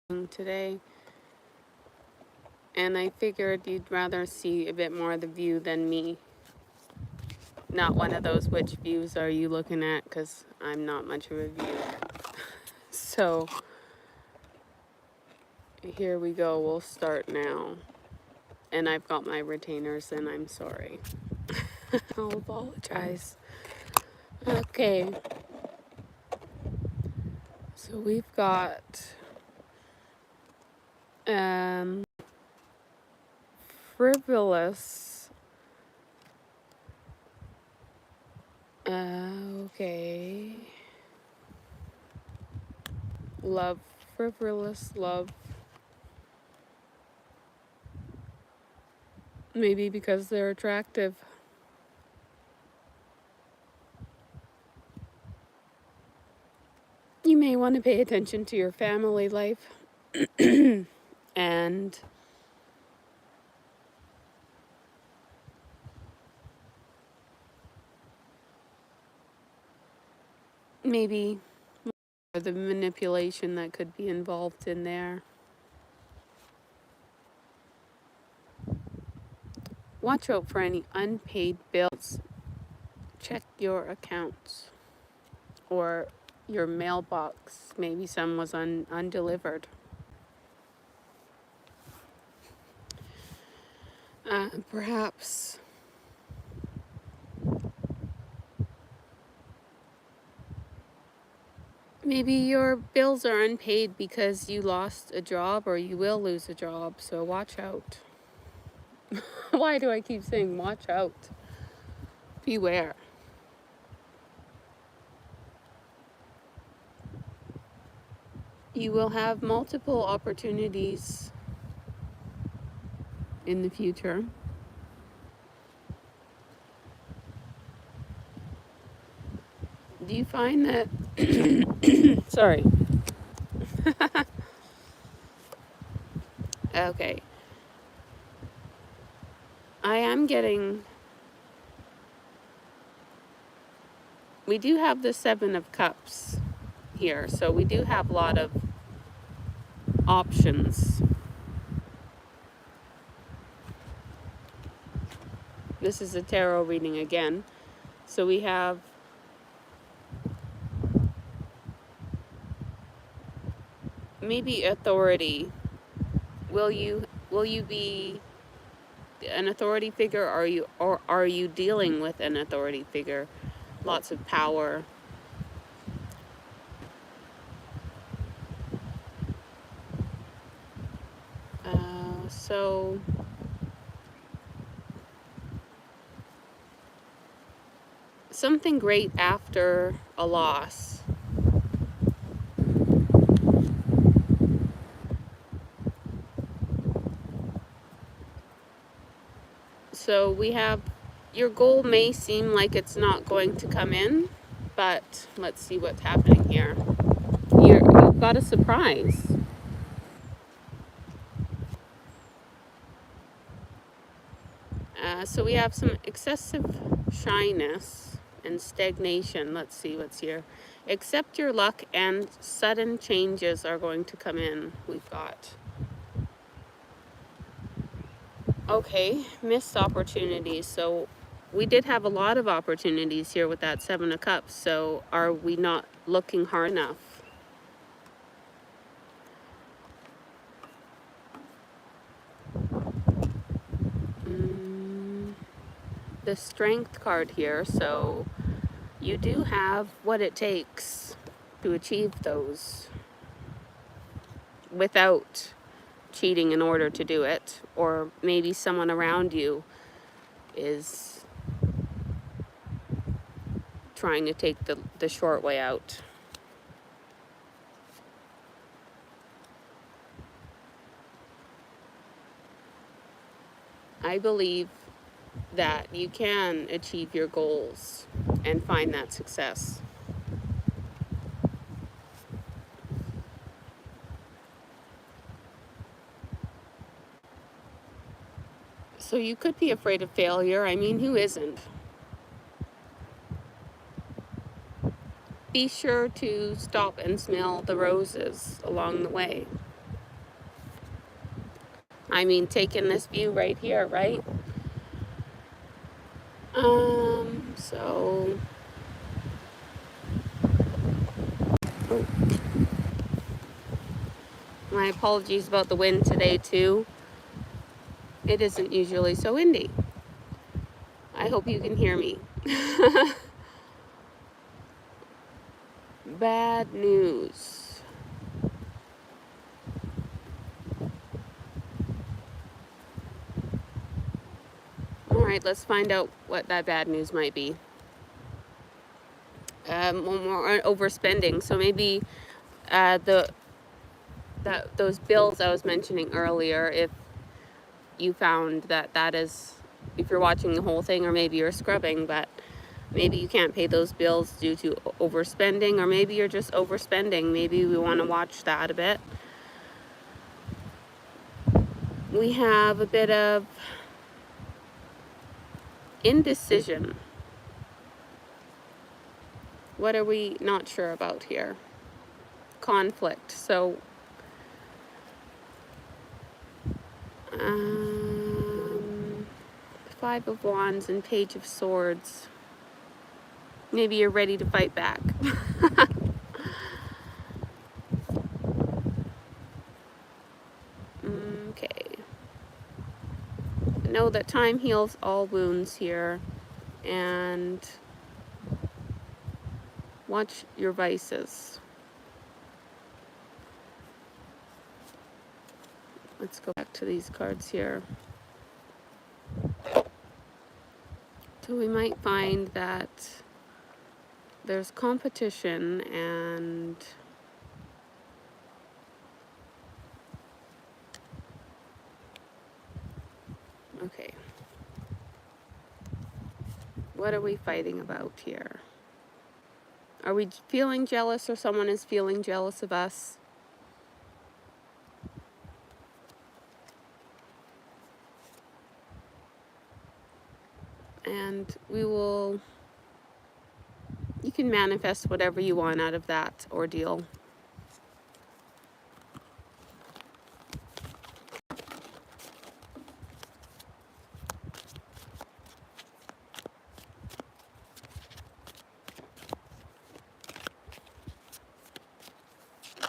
today, and I figured you'd rather see a bit more of the view than me. Not one of those which views are you looking at, because I'm not much of a view. So here we go, we'll start now. And I've got my retainers and I'm sorry. I'll apologize. Okay. So we've got frivolous. Okay. Love, frivolous love. Maybe because they're attractive. You may want to pay attention to your family life and maybe the manipulation that could be involved in there. Watch out for any unpaid bills. Check your accounts or your mailbox. Maybe some was undelivered. Perhaps maybe your bills are unpaid because you lost a job or you will lose a job, so watch out. Why do I keep saying watch out? Beware. You will have multiple opportunities in the future. Do you find that sorry. Okay. I am getting, we do have the 7 of Cups here, so we do have a lot of options. This is a tarot reading again. So we have maybe authority. Will you be an authority figure, or are you dealing with an authority figure? Lots of power. So something great after a loss. So we have, your goal may seem like it's not going to come in, but let's see what's happening here. You've got a surprise. So we have some excessive shyness and stagnation. Let's see what's here. Accept your luck and sudden changes are going to come in. We've got, okay, missed opportunities. So we did have a lot of opportunities here with that 7 of Cups. So are we not looking hard enough? The Strength card here, so you do have what it takes to achieve those without cheating in order to do it, or maybe someone around you is trying to take the short way out. I believe that you can achieve your goals and find that success. So you could be afraid of failure. I mean, who isn't? Be sure to stop and smell the roses along the way. I mean, taking this view right here, right? So, oh, my apologies about the wind today too. It isn't usually so windy. I hope you can hear me. Bad news. All right, let's find out what that bad news might be. More overspending. So maybe those bills I was mentioning earlier, if you found that is, if you're watching the whole thing, or maybe you're scrubbing, but maybe you can't pay those bills due to overspending, or maybe you're just overspending. Maybe we want to watch that a bit. We have a bit of indecision. What are we not sure about here? Conflict. So, Five of Wands and Page of Swords. Maybe you're ready to fight back. Okay. Know that time heals all wounds here, and watch your vices. Let's go back to these cards here. So we might find that there's competition and okay. What are we fighting about here? Are we feeling jealous, or someone is feeling jealous of us? And you can manifest whatever you want out of that ordeal.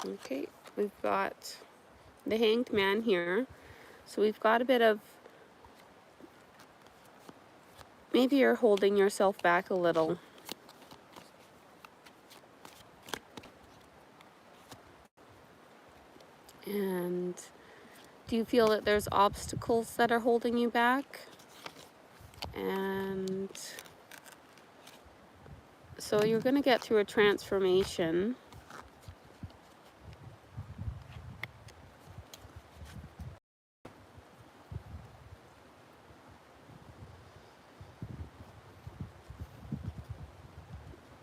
Okay, we've got the Hanged Man here. So we've got a bit of, maybe you're holding yourself back a little. And do you feel that there's obstacles that are holding you back? And so you're going to get through a transformation.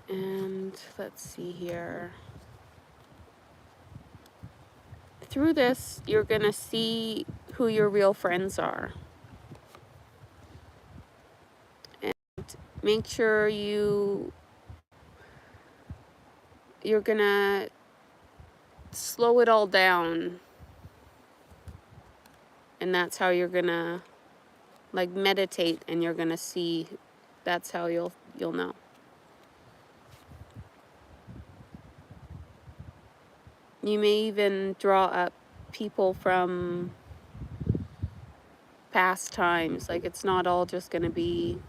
And let's see here. Through this, you're going to see who your real friends are. And make sure you're going to slow it all down. And that's how you're going to like meditate, and you're going to see, that's how you'll know. You may even draw up people from past times. Like, it's not all just going to be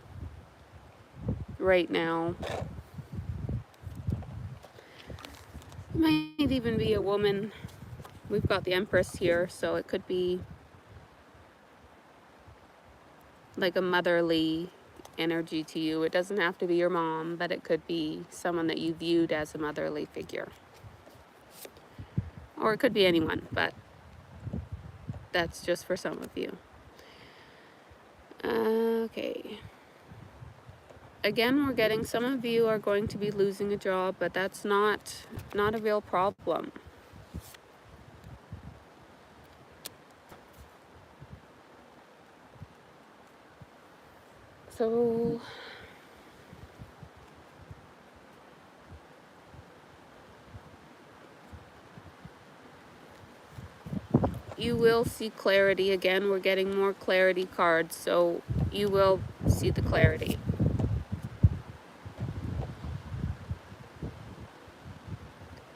right now. It might even be a woman. We've got the Empress here, so it could be like a motherly energy to you. It doesn't have to be your mom, but it could be someone that you viewed as a motherly figure. Or it could be anyone, but that's just for some of you. Okay. Again, we're getting, some of you are going to be losing a job, but that's not a real problem. So you will see clarity. Again, we're getting more clarity cards, so you will see the clarity.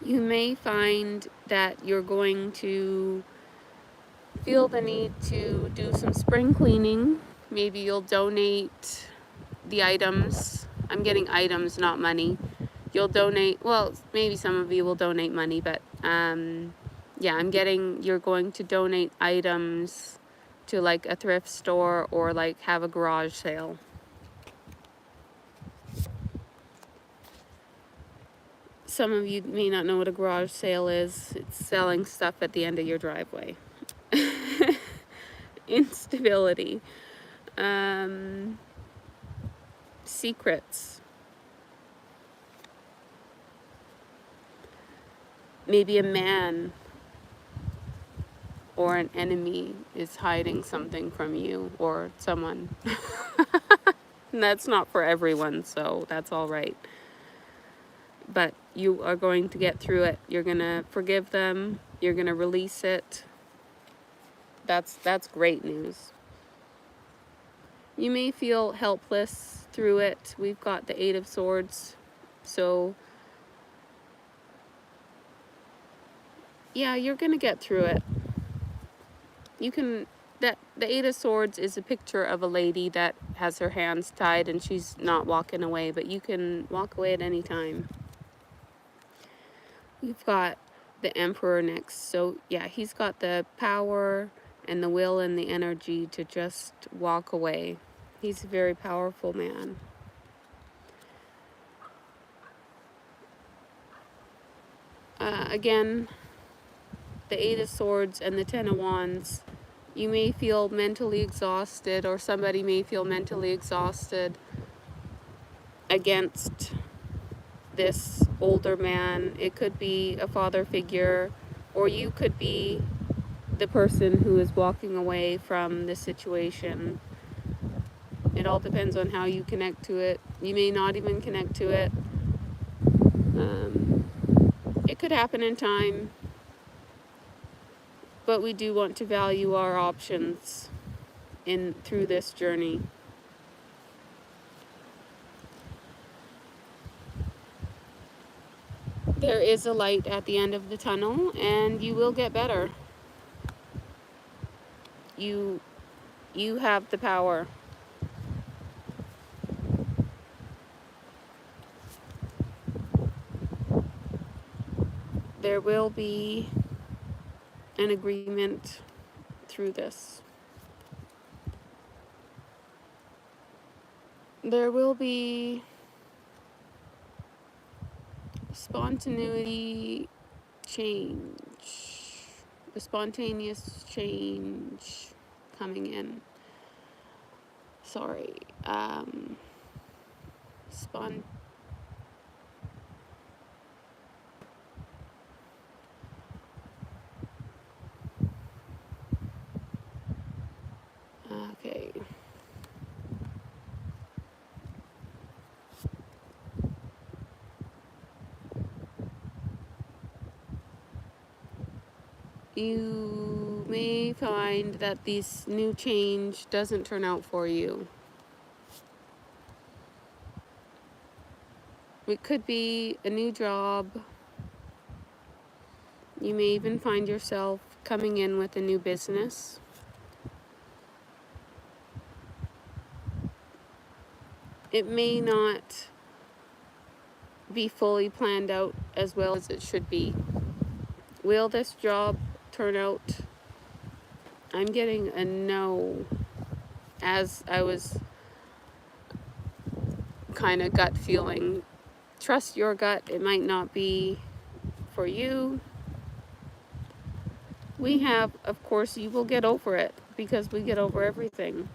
You may find that you're going to feel the need to do some spring cleaning. Maybe you'll donate the items. I'm getting items, not money. You'll donate, well, maybe some of you will donate money, but yeah, I'm getting you're going to donate items to like a thrift store or like have a garage sale. Some of you may not know what a garage sale is. It's selling stuff at the end of your driveway. Instability. Secrets. Maybe a man or an enemy is hiding something from you or someone. And that's not for everyone, so that's all right. But you are going to get through it. You're going to forgive them. You're going to release it. That's great news. You may feel helpless through it. We've got the Eight of Swords. So yeah, you're going to get through it. You can, the Eight of Swords is a picture of a lady that has her hands tied and she's not walking away, but you can walk away at any time. We've got the Emperor next. So yeah, he's got the power and the will and the energy to just walk away. He's a very powerful man. Again, the Eight of Swords and the Ten of Wands, you may feel mentally exhausted, or somebody may feel mentally exhausted against this older man. It could be a father figure, or you could be the person who is walking away from the situation. It all depends on how you connect to it. You may not even connect to it. It could happen in time, but we do want to value our options through this journey. There is a light at the end of the tunnel, and you will get better. You have the power. There will be an agreement through this. There will be spontaneity change, the spontaneous change coming in. Sorry, okay. You may find that this new change doesn't turn out for you. It could be a new job. You may even find yourself coming in with a new business. It may not be fully planned out as well as it should be. Will this job turn out? I'm getting a no, as I was kind of gut feeling. Trust your gut. It might not be for you. We have, of course, you will get over it, because we get over everything.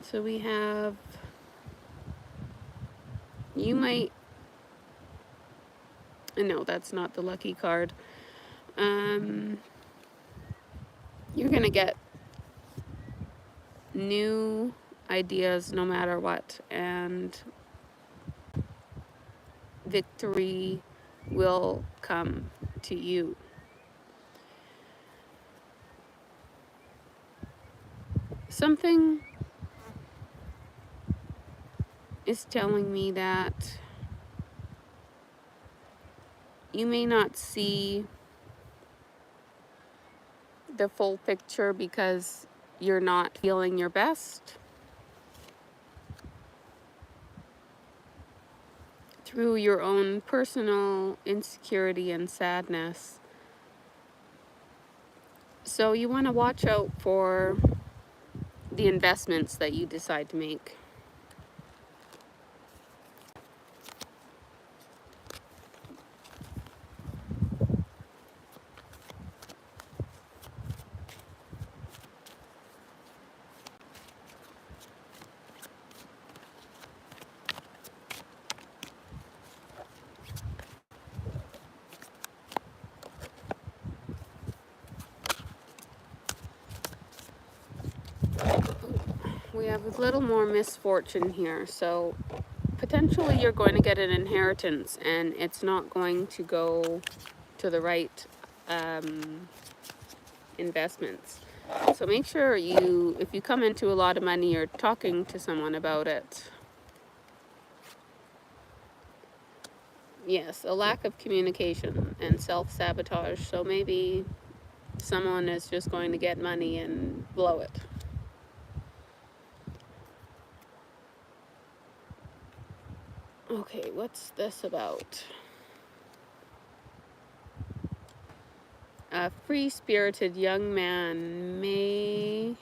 So we have, you might, no, that's not the lucky card. You're going to get new ideas no matter what, and victory will come. to you. Something is telling me that you may not see the full picture because you're not feeling your best. Through your own personal insecurity and sadness. So you want to watch out for the investments that you decide to make. We have a little more misfortune here. So potentially you're going to get an inheritance and it's not going to go to the right investments. So make sure if you come into a lot of money, you're talking to someone about it. Yes, a lack of communication and self-sabotage. So maybe someone is just going to get money and blow it. Okay, what's this about? A free-spirited young man may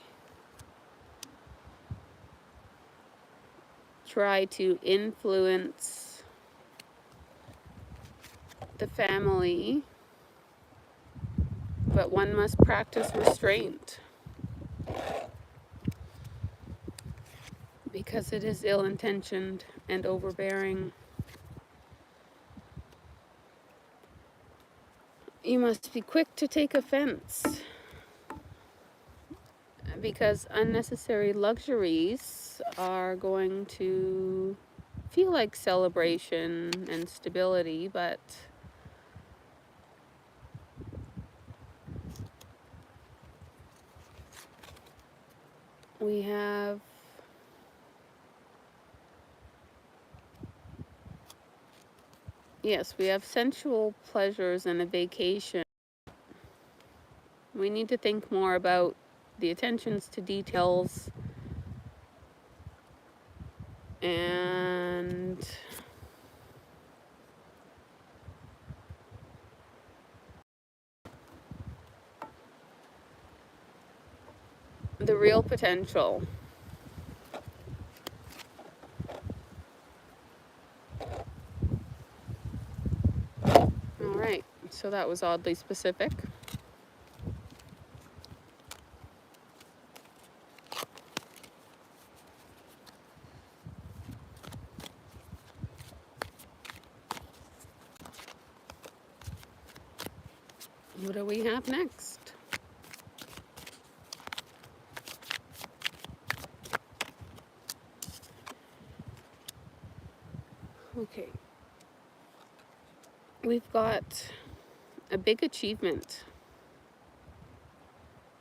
try to influence the family, but one must practice restraint because it is ill-intentioned and overbearing. You must be quick to take offense because unnecessary luxuries are going to feel like celebration and stability, but we have sensual pleasures and a vacation. We need to think more about the attentions to details and the real potential. All right, so that was oddly specific. What do we have next? Okay. We've got a big achievement.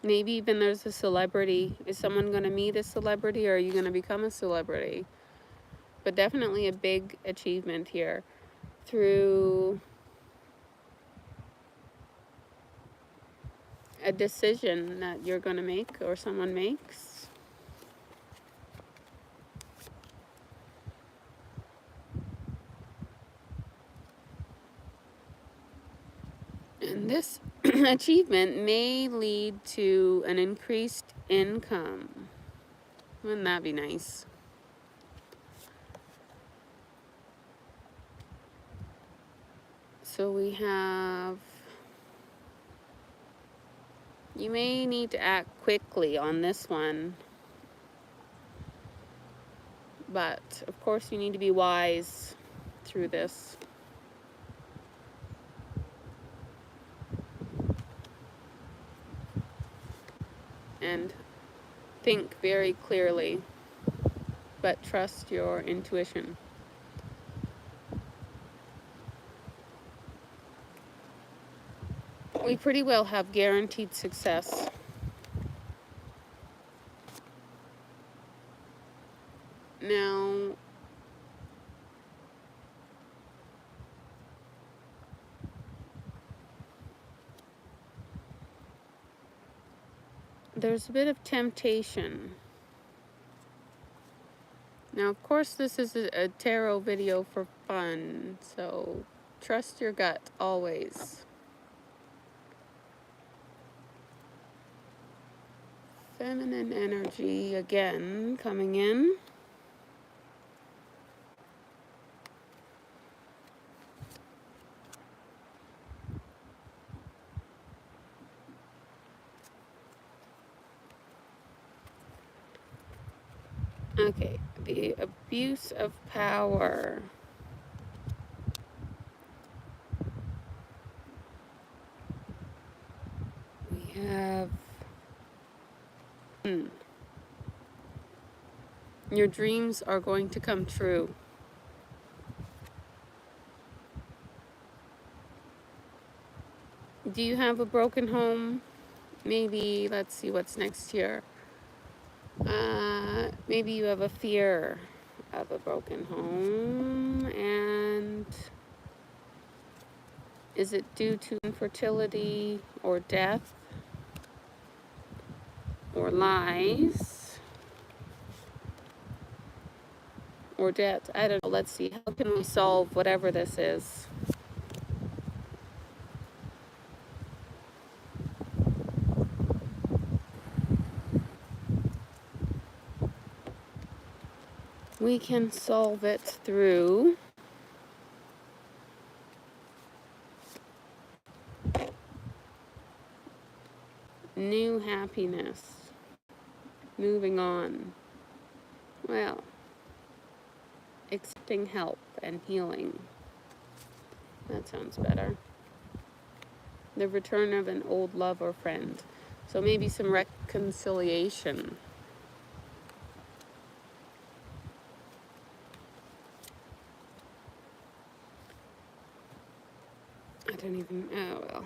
Maybe even there's a celebrity. Is someone going to meet a celebrity or are you going to become a celebrity? But definitely a big achievement here through a decision that you're going to make or someone makes. And this achievement may lead to an increased income. Wouldn't that be nice? So we have, you may need to act quickly on this one. But of course you need to be wise through this. And think very clearly, but trust your intuition. we pretty well have guaranteed success. Now, there's a bit of temptation. Now, of course, this is a tarot video for fun, so trust your gut always. Feminine energy again coming in. Okay, the abuse of power. We have your dreams are going to come true. Do you have a broken home? Maybe, let's see what's next here. Maybe you have a fear of a broken home, and is it due to infertility or death or lies or debt? I don't know. Let's see. How can we solve whatever this is? We can solve it through new happiness, moving on. Well, accepting help and healing. That sounds better. The return of an old love or friend. So maybe some reconciliation. I don't even, oh well.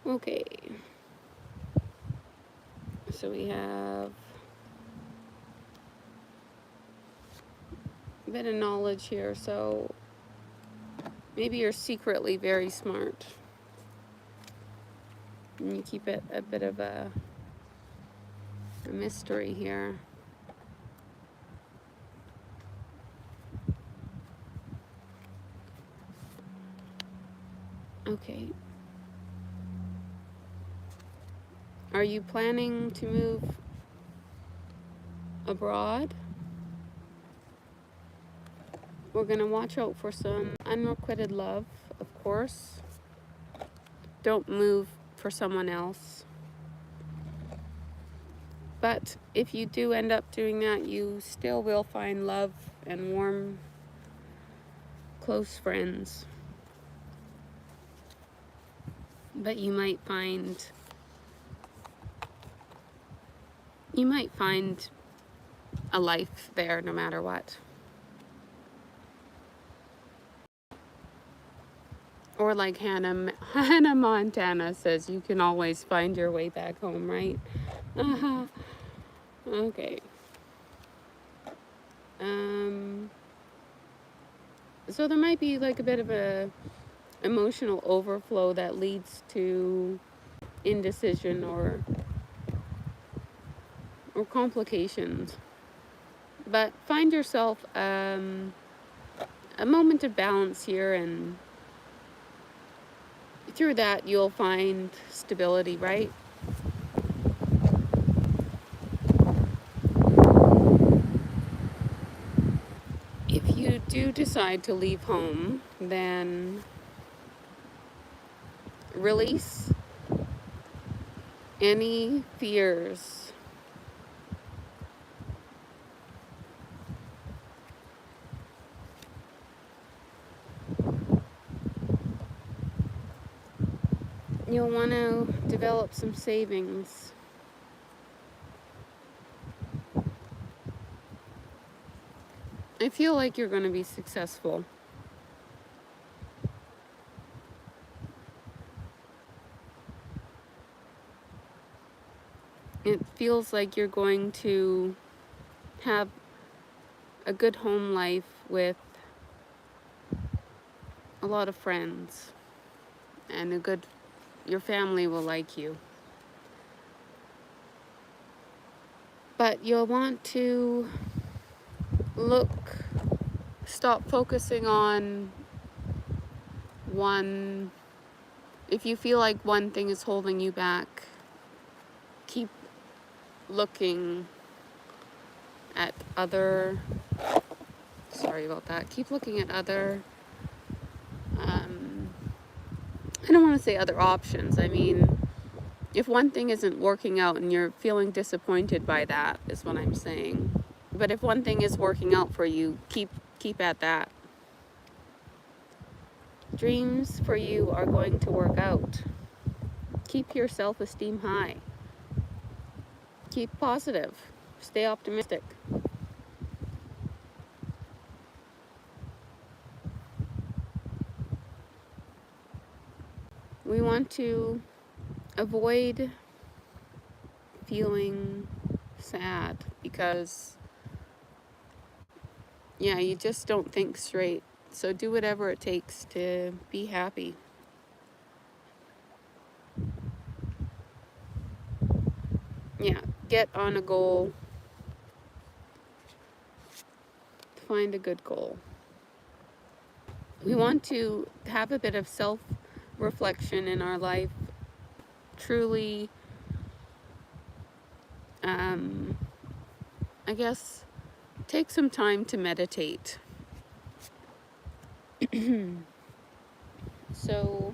Okay. So we have a bit of knowledge here. So maybe you're secretly very smart. And you keep it a bit of a mystery here. Okay. Are you planning to move abroad? We're going to watch out for some unrequited love, of course. Don't move for someone else. But if you do end up doing that, you still will find love and warm, close friends. But you might find a life there no matter what. Or like Hannah Montana says, you can always find your way back home, right? Okay. So there might be like a bit of a emotional overflow that leads to indecision or complications. But find yourself a moment of balance here, and through that you'll find stability, right? If you do decide to leave home, then release any fears. You'll want to develop some savings. I feel like you're going to be successful. It feels like you're going to have a good home life with a lot of friends, and your family will like you. But you'll want to stop focusing on one. If you feel like one thing is holding you back, keep looking at other, sorry about that, keep looking at other, I don't want to say other options. I mean, if one thing isn't working out and you're feeling disappointed by that, is what I'm saying. But if one thing is working out for you, keep at that. Dreams for you are going to work out. Keep your self-esteem high. Keep positive. Stay optimistic. We want to avoid feeling sad because, yeah, you just don't think straight. So do whatever it takes to be happy. Yeah, get on a goal. Find a good goal. We want to have a bit of self-reflection in our life. Truly, I guess, take some time to meditate. So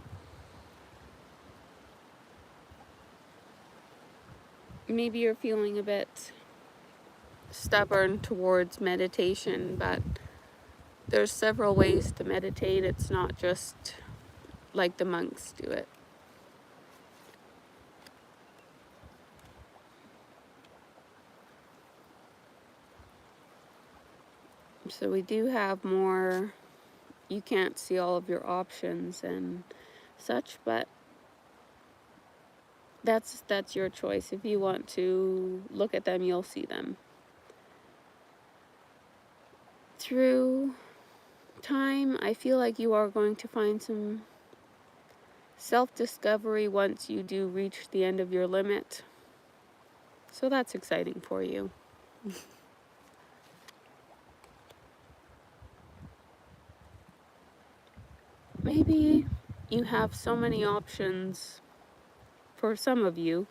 maybe you're feeling a bit stubborn towards meditation, but there's several ways to meditate. It's not just like the monks do it. So we do have more, you can't see all of your options and such, but that's your choice. If you want to look at them, you'll see them. Through time, I feel like you are going to find some self-discovery once you do reach the end of your limit. So that's exciting for you. Maybe you have so many options. For some of you,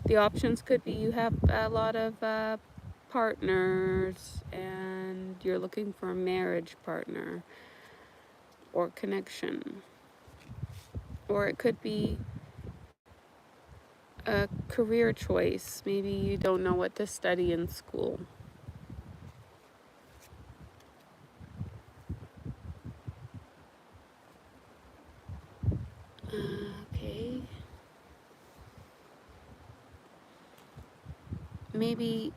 the options could be you have a lot of partners and you're looking for a marriage partner or connection. Or it could be a career choice. Maybe you don't know what to study in school. Okay. Maybe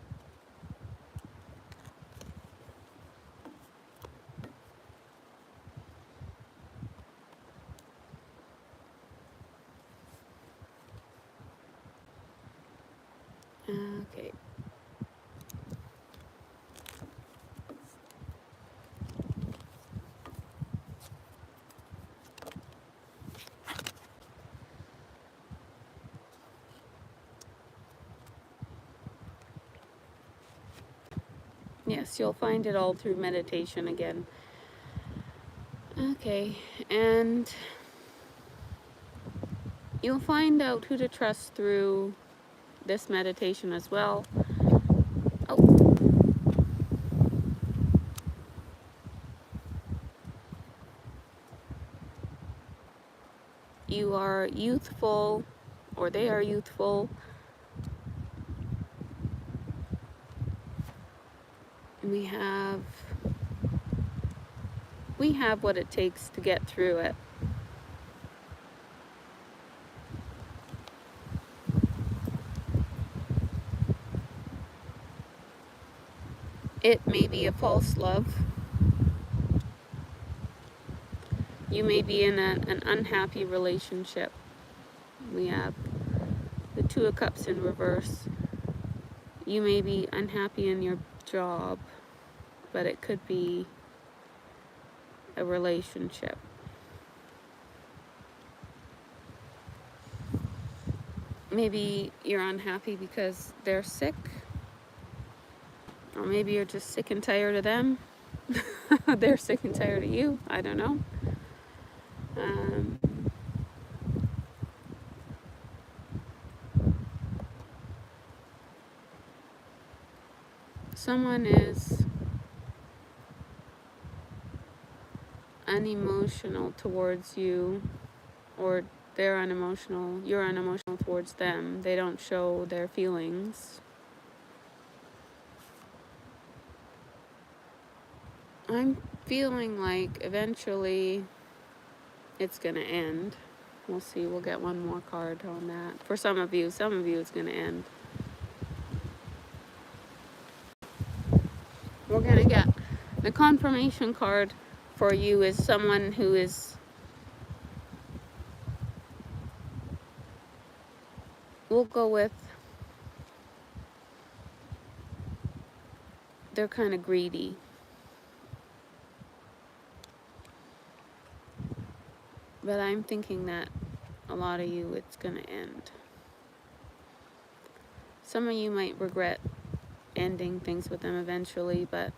okay. Yes, you'll find it all through meditation again. Okay, and you'll find out who to trust through this meditation as well. Oh. You are youthful, or they are youthful. We have what it takes to get through it. It may be a false love. You may be in an unhappy relationship. We have the Two of Cups in reverse. You may be unhappy in your job, but it could be a relationship. Maybe you're unhappy because they're sick, or maybe you're just sick and tired of them. They're sick and tired of you. I don't know. Someone is unemotional towards you, or they're unemotional, you're unemotional towards them. They don't show their feelings. I'm feeling like eventually it's gonna end. We'll see. We'll get one more card on that. For some of you it's gonna end. We're gonna get the confirmation card for you is someone who is, we'll go with, they're kind of greedy. But I'm thinking that a lot of you, it's gonna end. Some of you might regret ending things with them eventually, but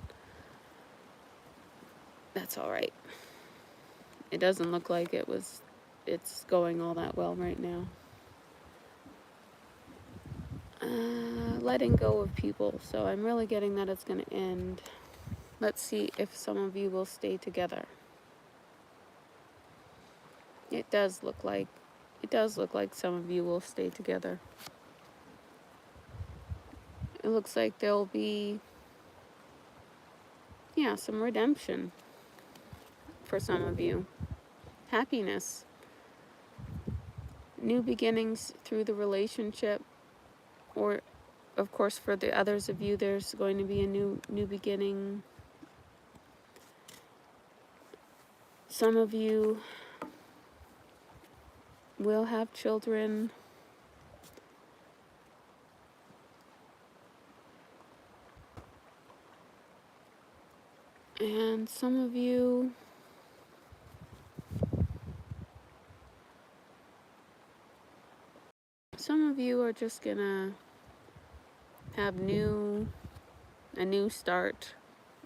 that's all right. It doesn't look like it's going all that well right now. Letting go of people, so I'm really getting that it's gonna end. Let's see if some of you will stay together. It does look like some of you will stay together. It looks like there'll be, some redemption for some of you. Happiness. New beginnings through the relationship, or of course for the others of you there's going to be a new beginning. Some of you will have children. And some of you are just gonna have a new start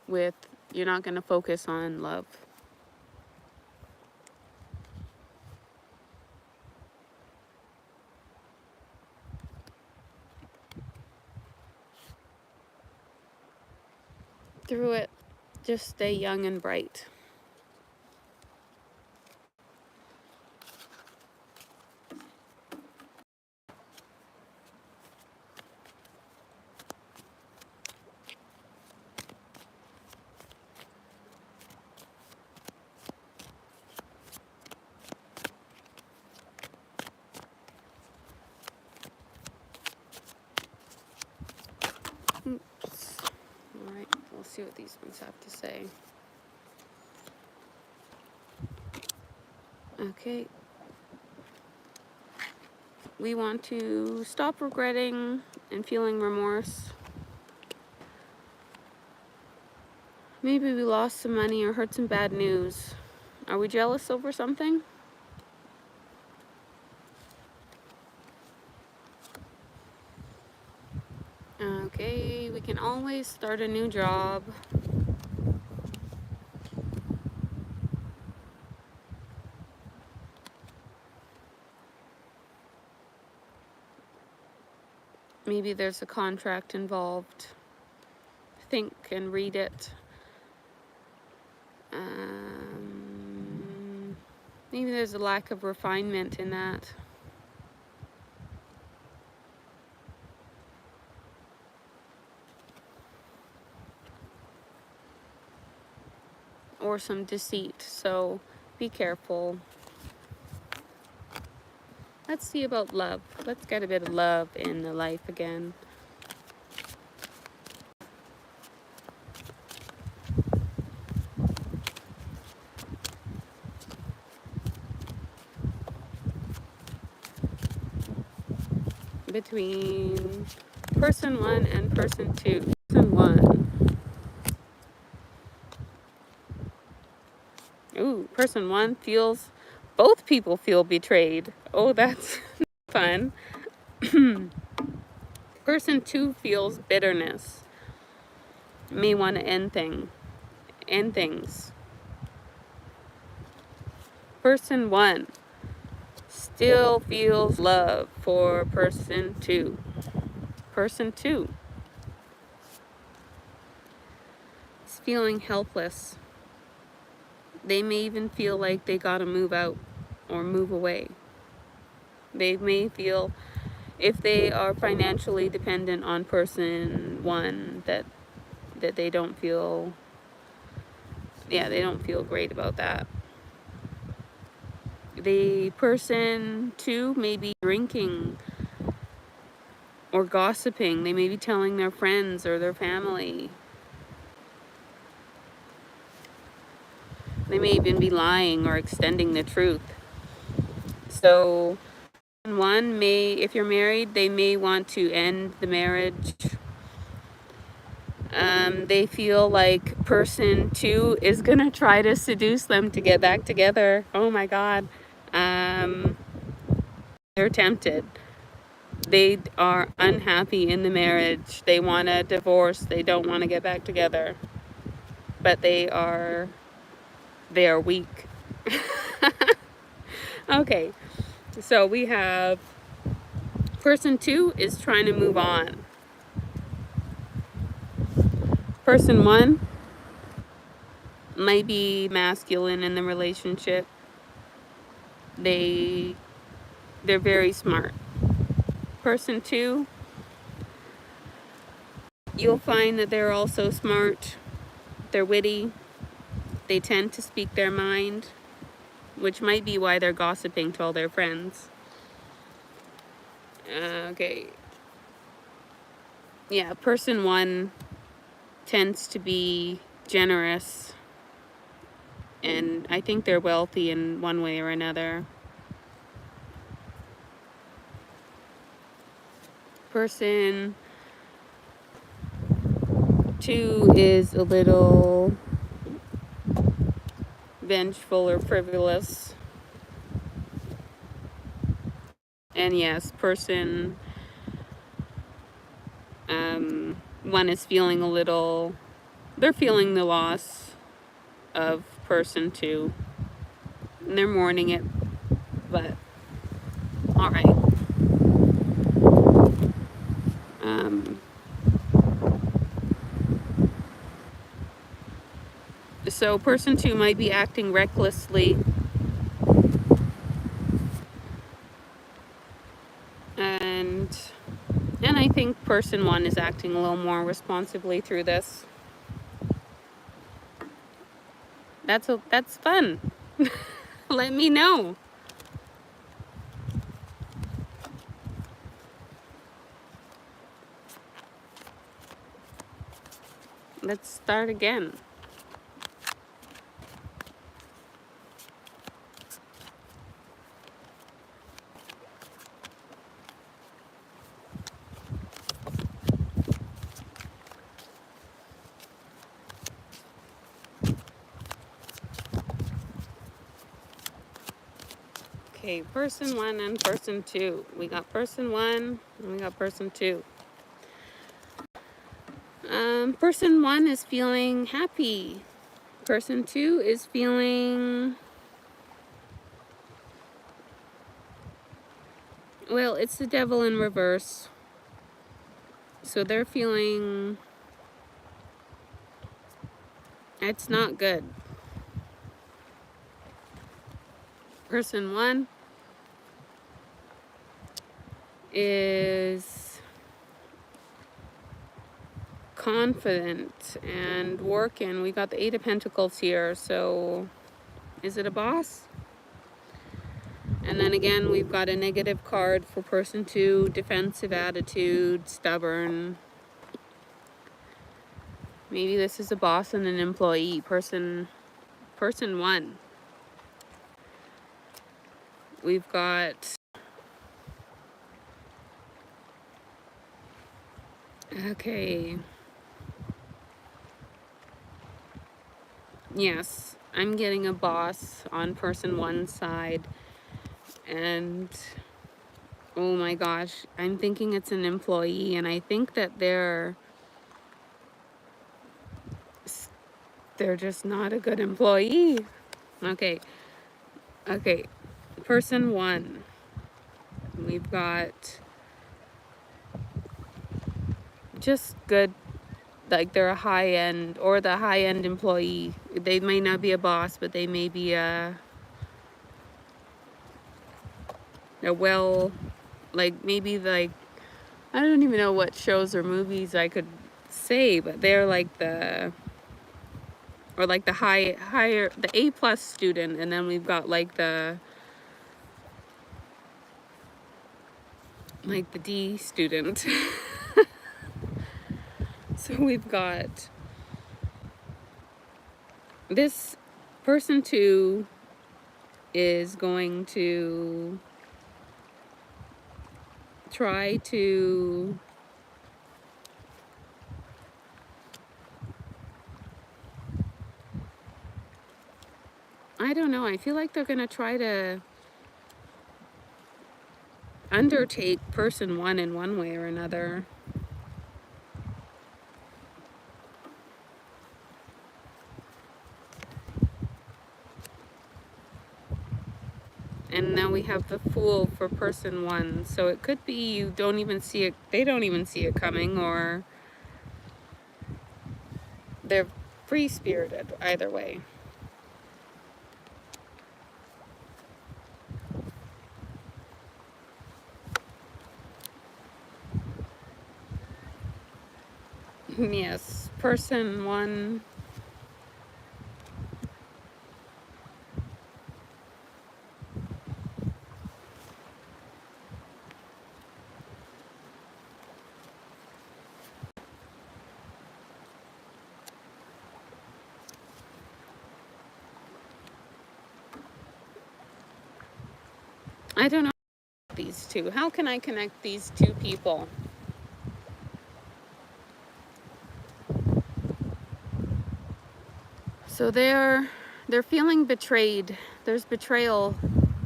with, you're not gonna focus on love. Through it, just stay young and bright. Oops. All right, we'll see what these ones have to say. Okay. We want to stop regretting and feeling remorse. Maybe we lost some money or heard some bad news. Are we jealous over something? Okay, we can always start a new job. Maybe there's a contract involved. Think and read it. Maybe there's a lack of refinement in that. Or some deceit, so be careful. Let's see about love. Let's get a bit of love in the life again. Between Person one and person two. Person one. Ooh, person one feels, both people feel betrayed. Oh, that's fun. Person two feels bitterness. May want to end things. Person one still feels love for person two. Person two is feeling helpless. They may even feel like they gotta move out or move away. They may feel, if they are financially dependent on person one, that they don't feel, they don't feel great about that. The person two may be drinking or gossiping. They may be telling their friends or their family. They may even be lying or extending the truth. So one may, if you're married, they may want to end the marriage. They feel like person two is gonna try to seduce them to get back together. Oh my God. They're tempted. They are unhappy in the marriage. They want a divorce. They don't want to get back together. But they are weak. Okay. So we have person two is trying to move on. Person one might be masculine in the relationship. They're very smart. Person two, you'll find that they're also smart. They're witty. They tend to speak their mind, which might be why they're gossiping to all their friends. Okay. Yeah, person one tends to be generous, and I think they're wealthy in one way or another. Person two is a little vengeful or frivolous. And yes, person one is feeling they're feeling the loss of person two. And they're mourning it, but all right. So person two might be acting recklessly, and I think person one is acting a little more responsibly through this. That's fun. Let me know. Let's start again. Okay, person one and person two. We got person one and we got person two. Person one is feeling happy. Person two is feeling, well, it's the devil in reverse. So they're feeling, it's not good. Person one is confident and working. We got the Eight of Pentacles here. So is it a boss? And then again, we've got a negative card for person two, defensive attitude, stubborn. Maybe this is a boss and an employee. Person one. We've got Okay. Yes, I'm getting a boss on person one's side, and oh my gosh, I'm thinking it's an employee, and I think that they're just not a good employee. Okay. Okay. Person one. We've got just good, like they're a high end or the high end employee. They may not be a boss, but they may be a well, like maybe like, I don't even know what shows or movies I could say, but they're like or like the higher, the A plus student, and then we've got like the D student. So we've got this person two is going to try to I don't know, I feel like they're going to try to undertake person one in one way or another. And now we have the Fool for person one. So it could be you don't even see it, they don't even see it coming, or they're free-spirited, either way. Yes, person one. I don't know these two. How can I connect these two people? So they're feeling betrayed. There's betrayal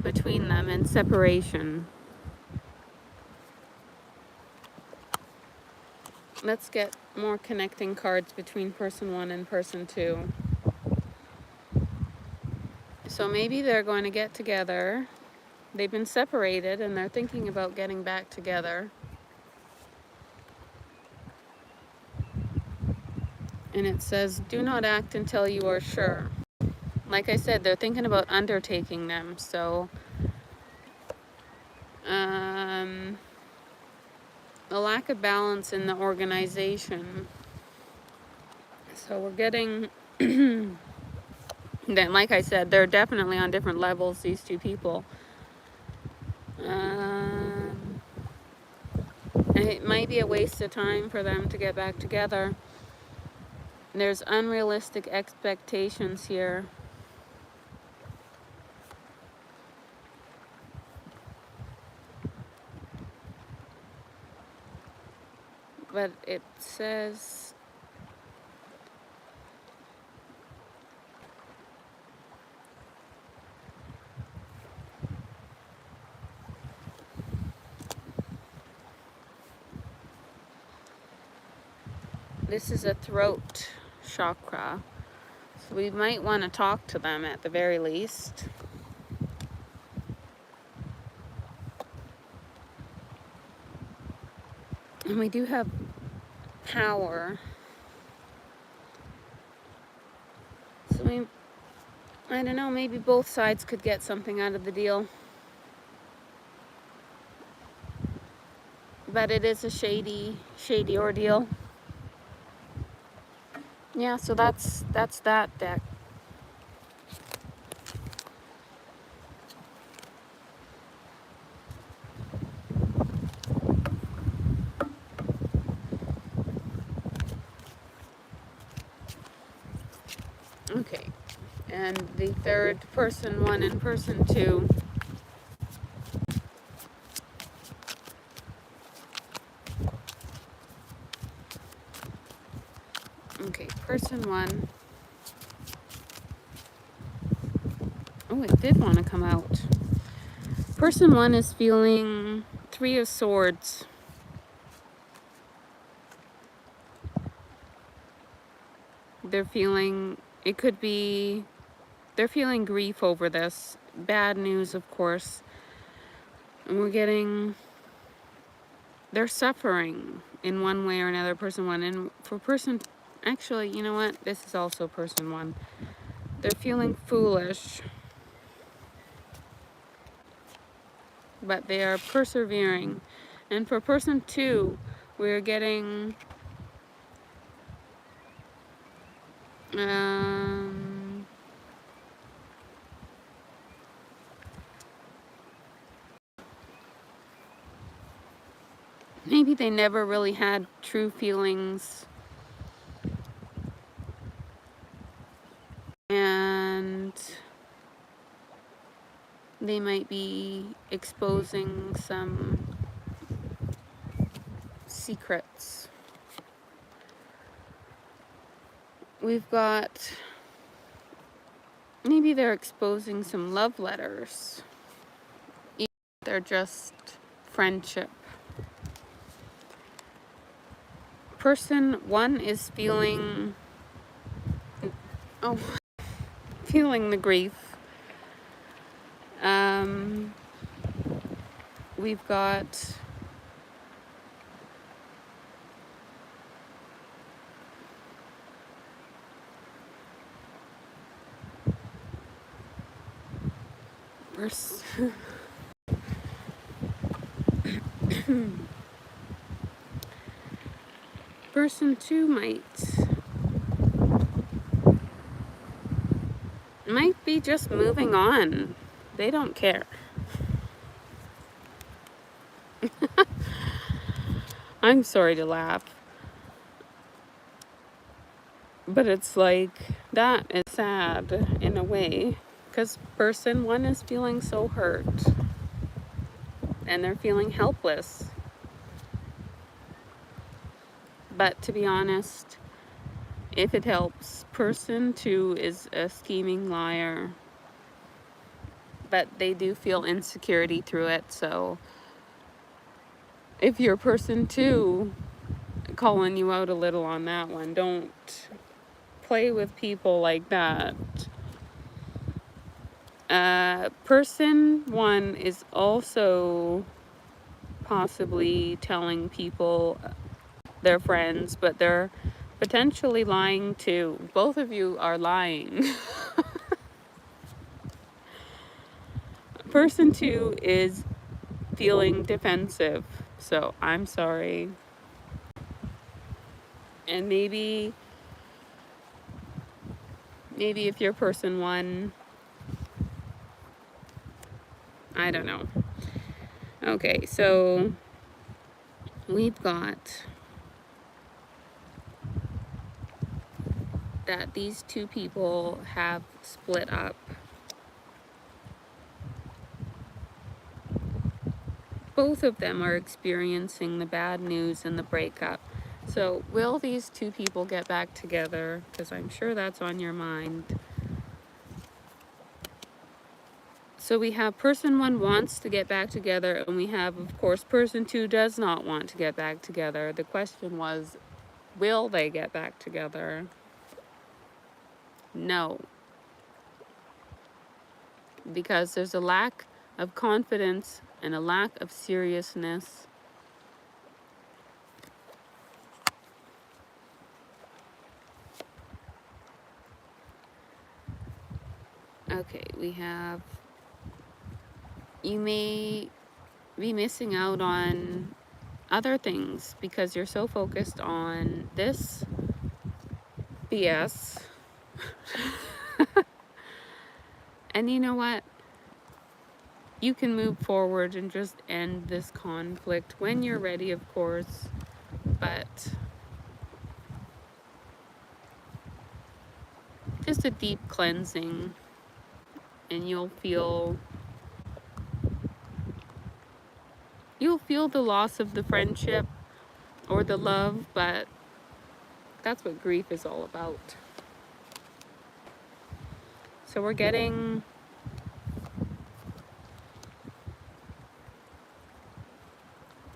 between them and separation. Let's get more connecting cards between person one and person two. So maybe they're going to get together. They've been separated and they're thinking about getting back together. And it says, do not act until you are sure. Like I said, they're thinking about undertaking them. So, a lack of balance in the organization. So we're getting, then like I said, they're definitely on different levels, these two people. It might be a waste of time for them to get back together. There's unrealistic expectations here. But it says this is a throat chakra. So we might want to talk to them at the very least. And we do have power. So I don't know, maybe both sides could get something out of the deal. But it is a shady ordeal. Yeah, so that's that deck. Okay, and the third person one and person two. person one. Oh, it did want to come out. Person one is feeling 3 of Swords. They're feeling, it could be, they're feeling grief over this. Bad news, of course. And we're getting, they're suffering in one way or another, person one. And for person, actually, you know what? This is also person one. They're feeling foolish, but they are persevering. And for person two, we're getting maybe they never really had true feelings, and they might be exposing some secrets. We've got, maybe they're exposing some love letters. They're just friendship. Person one is feeling, feeling the grief. We've got person two might be just moving on. They don't care. I'm sorry to laugh, but it's like, that is sad in a way, because person one is feeling so hurt and they're feeling helpless. But to be honest, if it helps, person two is a scheming liar, but they do feel insecurity through it. So if you're person two, calling you out a little on that one, don't play with people like that. Person one is also possibly telling people, their friends, but they're potentially lying too. Both of you are lying. Person two is feeling defensive, so I'm sorry. And maybe if you're person one, I don't know. Okay, so we've got that these two people have split up. Both of them are experiencing the bad news and the breakup. So will these two people get back together? Because I'm sure that's on your mind. So we have person one wants to get back together, and we have, of course, person two does not want to get back together. The question was, will they get back together? No. Because there's a lack of confidence and a lack of seriousness. Okay, we have, you may be missing out on other things because you're so focused on this BS. And you know what? You can move forward and just end this conflict when you're ready, of course. But just a deep cleansing, and you'll feel the loss of the friendship or the love, but That's what grief is all about. So we're getting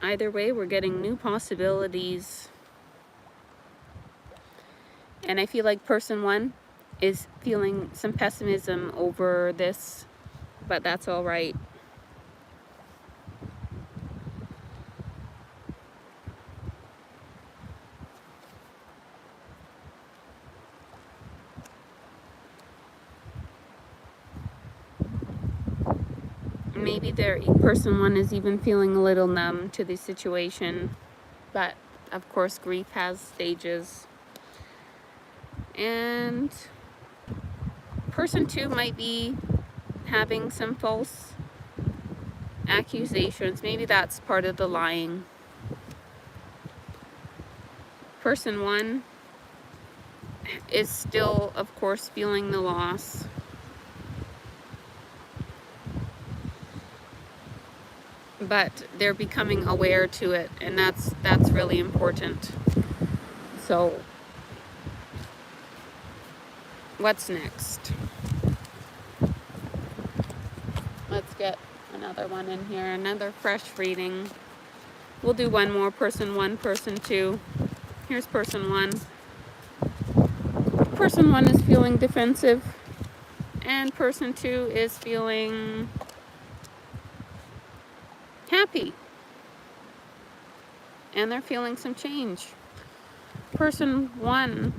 either way, we're getting new possibilities. And I feel like person one is feeling some pessimism over this, but that's all right. Maybe their person one is even feeling a little numb to the situation, but of course grief has stages. And person two might be having some false accusations. Maybe that's part of the lying. Person one is still, of course, feeling the loss. But they're becoming aware to it, and that's really important. So what's next? Let's get another one in here, another fresh reading. We'll do one more, person one, person two. Here's person one. Person one is feeling defensive, and person two is feeling happy. And they're feeling some change. Person one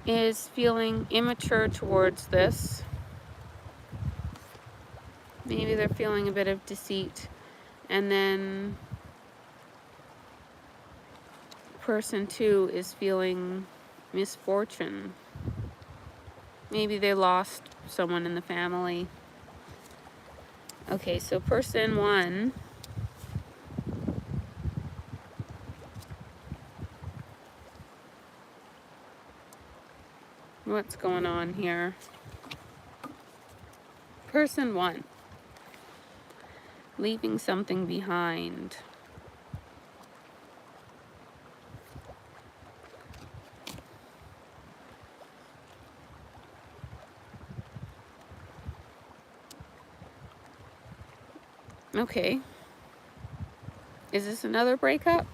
is feeling immature towards this. Maybe they're feeling a bit of deceit. And then person two is feeling misfortune. Maybe they lost someone in the family. Okay, so person one what's going on here? Person one, leaving something behind. Okay. Is this another breakup?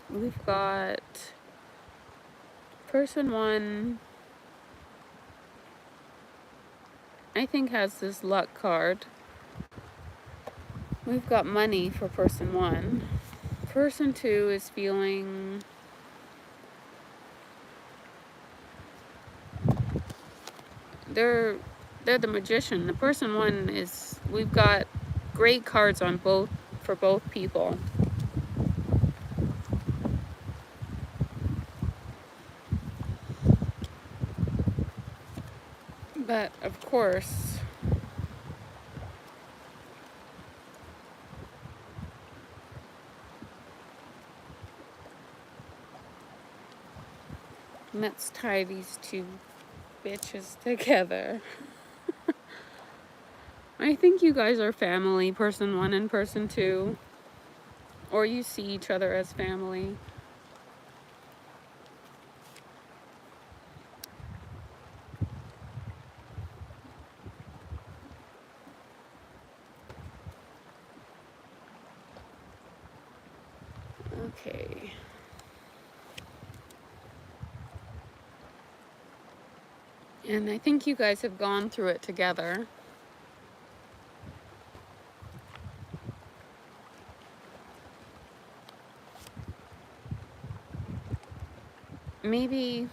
We've got person one, I think, has this luck card. We've got money for person one. Person two is feeling they're the magician. The person one is, we've got great cards on both, for both people. But of course, let's tie these two bitches together. I think you guys are family, person one and person two. Or you see each other as family. Okay. And I think you guys have gone through it together. Maybe,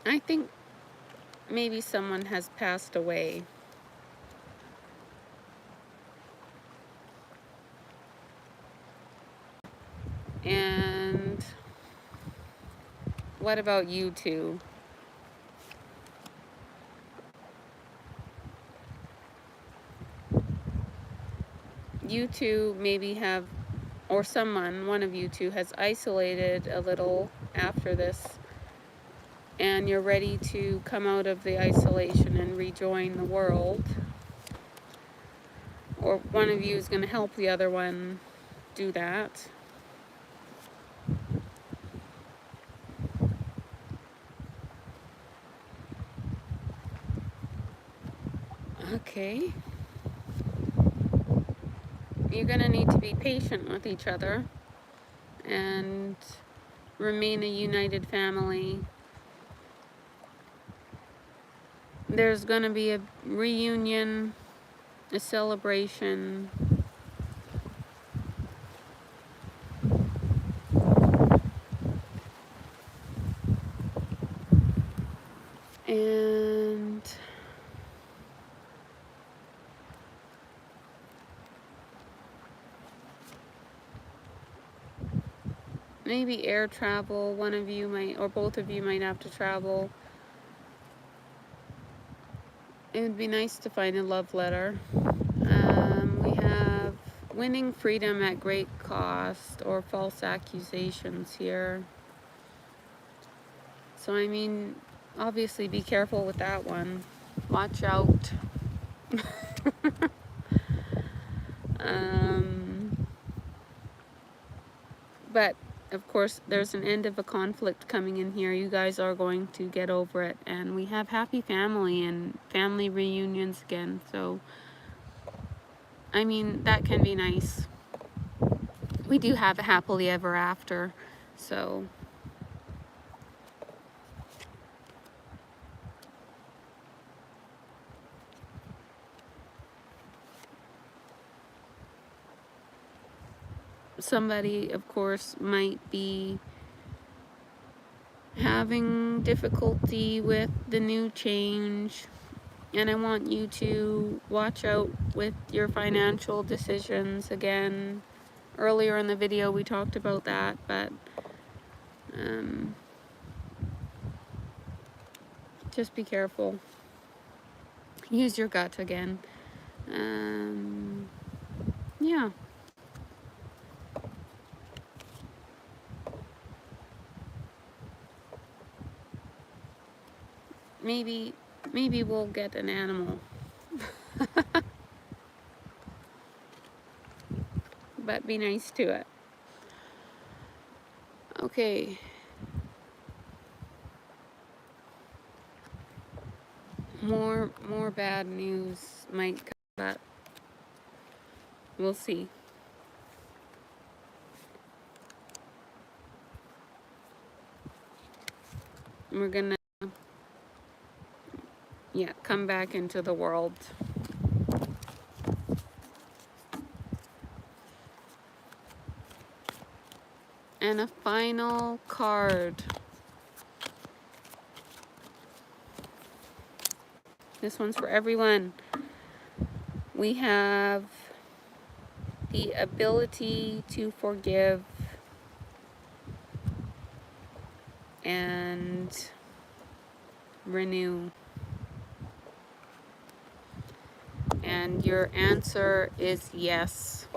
I think maybe someone has passed away. And what about you two? You two maybe have, or someone, one of you two, has isolated a little after this, and you're ready to come out of the isolation and rejoin the world. or one of you is going to help the other one do that. Okay. You're going to need to be patient with each other and remain a united family. There's going to be a reunion, a celebration. And maybe air travel. One of you might, or both of you might have to travel. It would be nice to find a love letter. We have winning freedom at great cost, or false accusations here. So I mean, obviously be careful with that one. Watch out. But of course, there's an end of a conflict coming in here. You guys are going to get over it, and we have happy family and family reunions again. So I mean, that can be nice. We do have a happily ever after. So somebody, of course, might be having difficulty with the new change, and I want you to watch out with your financial decisions. Again, earlier in the video we talked about that, but just be careful. Use your gut again. Yeah. Maybe we'll get an animal. But be nice to it. Okay. More bad news might come, but we'll see. We're gonna, yeah, come back into the world. And a final card. This one's for everyone. We have the ability to forgive and renew. And your answer is yes.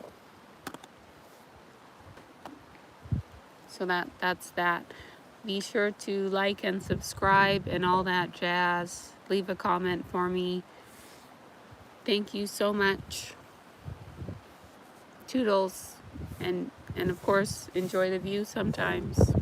So that's that. Be sure to like and subscribe and all that jazz. Leave a comment for me. Thank you so much. Toodles. And of course, enjoy the view sometimes.